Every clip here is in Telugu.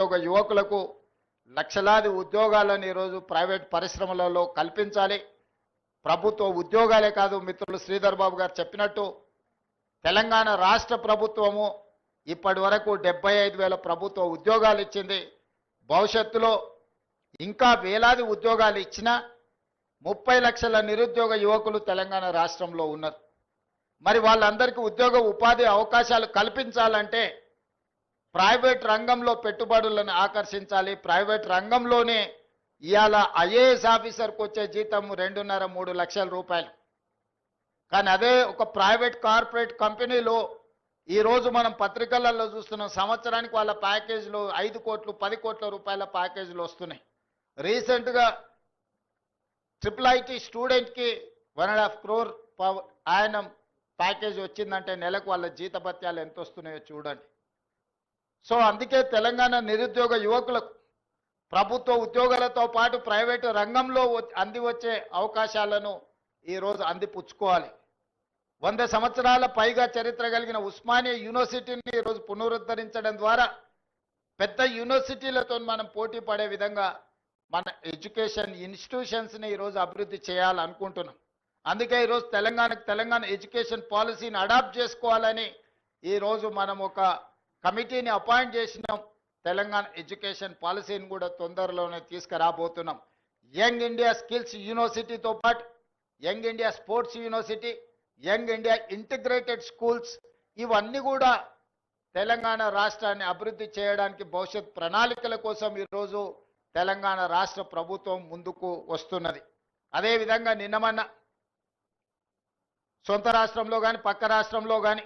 నిరుద్యోగ యువకులకు లక్షలాది ఉద్యోగాలను ఈరోజు ప్రైవేట్ పరిశ్రమలలో కల్పించాలి. ప్రభుత్వ ఉద్యోగాలే కాదు, మిత్రులు శ్రీధర్ బాబు గారు చెప్పినట్టు తెలంగాణ రాష్ట్ర ప్రభుత్వము ఇప్పటి వరకు 75,000 ప్రభుత్వ ఉద్యోగాలు ఇచ్చింది. భవిష్యత్తులో ఇంకా వేలాది ఉద్యోగాలు ఇచ్చినా 30 లక్షల నిరుద్యోగ యువకులు తెలంగాణ రాష్ట్రంలో ఉన్నారు. మరి వాళ్ళందరికీ ఉద్యోగ ఉపాధి అవకాశాలు కల్పించాలంటే ప్రైవేట్ రంగంలో పెట్టుబడులను ఆకర్షించాలి. ప్రైవేట్ రంగంలోనే ఇవాళ ఐఏఎస్ ఆఫీసర్కి వచ్చే జీతం 2.5-3 లక్షల రూపాయలు. కానీ అదే ఒక ప్రైవేట్ కార్పొరేట్ కంపెనీలో ఈరోజు మనం పత్రికలలో చూస్తున్నాం, సంవత్సరానికి వాళ్ళ ప్యాకేజీలు 5 కోట్లు 10 కోట్ల రూపాయల ప్యాకేజీలు వస్తున్నాయి. రీసెంట్గా IIIT స్టూడెంట్కి 1.5 crore ఆయన ప్యాకేజ్ వచ్చిందంటే నెలకు వాళ్ళ జీతభత్యాలు ఎంత వస్తున్నాయో చూడండి. సో అందుకే తెలంగాణ నిరుద్యోగ యువకులకు ప్రభుత్వ ఉద్యోగాలతో పాటు ప్రైవేటు రంగంలో అంది వచ్చే అవకాశాలను ఈరోజు అందిపుచ్చుకోవాలి. 100 సంవత్సరాల పైగా చరిత్ర కలిగిన ఉస్మానియా యూనివర్సిటీని ఈరోజు పునరుద్ధరించడం ద్వారా పెద్ద యూనివర్సిటీలతో మనం పోటీ పడే విధంగా మన ఎడ్యుకేషన్ ఇన్స్టిట్యూషన్స్ని ఈరోజు అభివృద్ధి చేయాలనుకుంటున్నాం. అందుకే ఈరోజు తెలంగాణ ఎడ్యుకేషన్ పాలసీని అడాప్ట్ చేసుకోవాలని ఈరోజు మనం ఒక కమిటీని అపాయింట్ చేసినాం. తెలంగాణ ఎడ్యుకేషన్ పాలసీని కూడా తొందరలోనే తీసుకురాబోతున్నాం. యంగ్ ఇండియా స్కిల్స్ యూనివర్సిటీతో పాటు young India sports university, young India integrated schools, ఇవన్నీ కూడా తెలంగాణ రాష్ట్రాన్ని అభివృద్ధి చేయడానికి భవిష్యత్ ప్రణాళికల కోసం ఈరోజు తెలంగాణ రాష్ట్ర ప్రభుత్వం ముందుకు వస్తున్నది. అదేవిధంగా నిన్నమన్న సొంత రాష్ట్రంలో కానీ పక్క రాష్ట్రంలో కానీ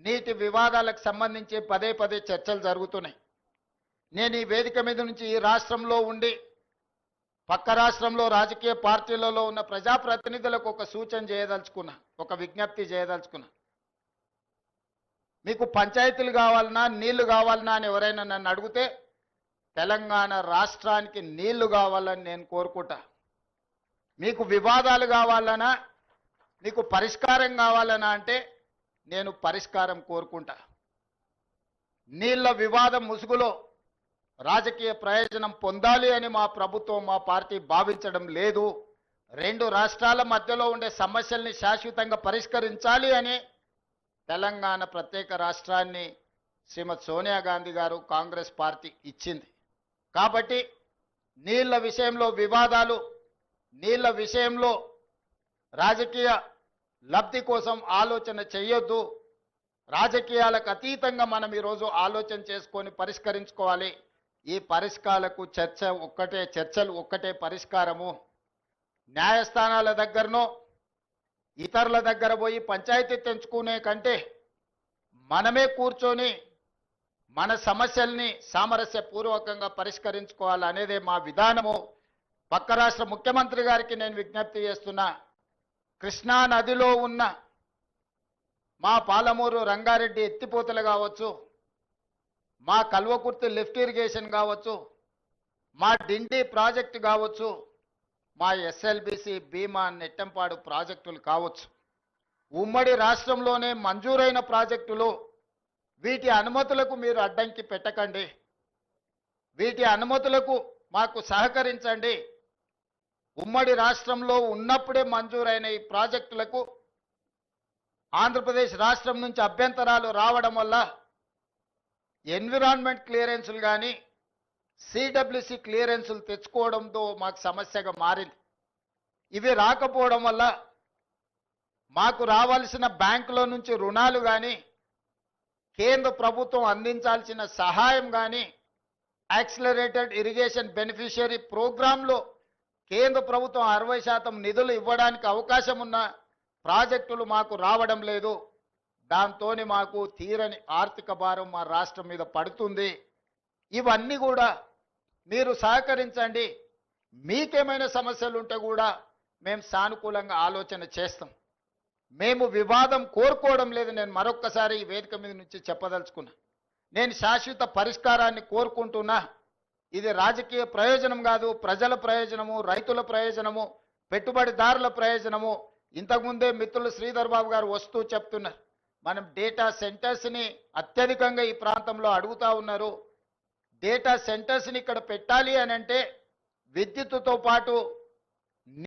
నీటి వివాదాలకు సంబంధించి పదే చర్చలు జరుగుతున్నాయి. నేను ఈ వేదిక మీద నుంచి ఈ రాష్ట్రంలో ఉండి పక్క రాష్ట్రంలో రాజకీయ పార్టీలలో ఉన్న ప్రజాప్రతినిధులకు ఒక సూచన చేయదలుచుకున్నా, ఒక విజ్ఞప్తి చేయదలుచుకున్నా. మీకు పంచాయతీలు కావాలన్నా నీళ్లు కావాలన్నా అని ఎవరైనా నన్ను అడిగితే తెలంగాణ రాష్ట్రానికి నీళ్లు కావాలని నేను కోరుకుంటా. మీకు వివాదాలు కావాలన్నా, మీకు పరిష్కారం కావాలన్నా అంటే నేను పరిష్కారం కోరుకుంటా. నీళ్ల వివాదం ముసుగులో రాజకీయ ప్రయోజనం పొందాలి అని మా ప్రభుత్వం మా పార్టీ భావించడం లేదు. 2 రాష్ట్రాల మధ్యలో ఉండే సమస్యల్ని శాశ్వతంగా పరిష్కరించాలి అని తెలంగాణ ప్రత్యేక రాష్ట్రాన్ని శ్రీమతి సోనియా గాంధీ గారు కాంగ్రెస్ పార్టీ ఇచ్చింది. కాబట్టి నీళ్ల విషయంలో వివాదాలు, నీళ్ల విషయంలో రాజకీయ లబ్ధి కోసం ఆలోచన చేయొద్దు. రాజకీయాలకు అతీతంగా మనం ఈరోజు ఆలోచన చేసుకొని పరిష్కరించుకోవాలి. ఈ పరిష్కారాలకు చర్చలు ఒక్కటే పరిష్కారము. న్యాయస్థానాల దగ్గరనో ఇతరుల దగ్గర పోయి పంచాయతీ తెంచుకునే కంటే మనమే కూర్చొని మన సమస్యల్ని సామరస్యపూర్వకంగా పరిష్కరించుకోవాలనేదే మా విధానము. పక్క రాష్ట్ర ముఖ్యమంత్రి గారికి నేను విజ్ఞప్తి చేస్తున్నా, కృష్ణా నదిలో ఉన్న మా పాలమూరు రంగారెడ్డి ఎత్తిపోతలు కావచ్చు, మా కల్వకుర్తి లిఫ్ట్ ఇరిగేషన్ కావచ్చు, మా డిండి ప్రాజెక్టు కావచ్చు, మా ఎస్ఎల్బిసి భీమా నెట్టంపాడు ప్రాజెక్టులు కావచ్చు, ఉమ్మడి రాష్ట్రంలోనే మంజూరైన ప్రాజెక్టులు. వీటి అనుమతులకు మీరు అడ్డంకి పెట్టకండి. వీటి అనుమతులకు మాకు సహకరించండి. ఉమ్మడి రాష్ట్రంలో ఉన్నప్పుడే మంజూరైన ఈ ప్రాజెక్టులకు ఆంధ్రప్రదేశ్ రాష్ట్రం నుంచి అభ్యంతరాలు రావడం వల్ల ఎన్విరాన్మెంట్ క్లియరెన్సులు కానీ సిడబ్ల్యూసి క్లియరెన్సులు తెచ్చుకోవడంతో మాకు సమస్యగా మారింది. ఇవి రాకపోవడం వల్ల మాకు రావాల్సిన బ్యాంకులో నుంచి రుణాలు కానీ కేంద్ర ప్రభుత్వం అందించాల్సిన సహాయం కానీ యాక్సిలరేటెడ్ ఇరిగేషన్ బెనిఫిషియరీ ప్రోగ్రాంలో కేంద్ర ప్రభుత్వం 60% నిధులు ఇవ్వడానికి అవకాశం ఉన్న ప్రాజెక్టులు మాకు రావడం లేదు. దాంతో మాకు తీరని ఆర్థిక భారం మా రాష్ట్రం మీద పడుతుంది. ఇవన్నీ కూడా మీరు సహకరించండి. మీకేమైనా సమస్యలు ఉంటే కూడా మేము సానుకూలంగా ఆలోచన చేస్తాం. మేము వివాదం కోరుకోవడం లేదు. నేను మరొక్కసారి ఈ వేదిక మీద నుంచి చెప్పదలుచుకున్నా, నేను శాశ్వత పరిష్కారాన్ని కోరుకుంటున్నా. ఇది రాజకీయ ప్రయోజనం కాదు, ప్రజల ప్రయోజనము, రైతుల ప్రయోజనము, పెట్టుబడిదారుల ప్రయోజనము. ఇంతకుముందే మిత్రులు శ్రీధర్ బాబు గారు వస్తూ చెప్తున్నారు, మనం డేటా సెంటర్స్ని అత్యధికంగా ఈ ప్రాంతంలో అడుగుతా ఉన్నారు. డేటా సెంటర్స్ని ఇక్కడ పెట్టాలి అని అంటే విద్యుత్తుతో పాటు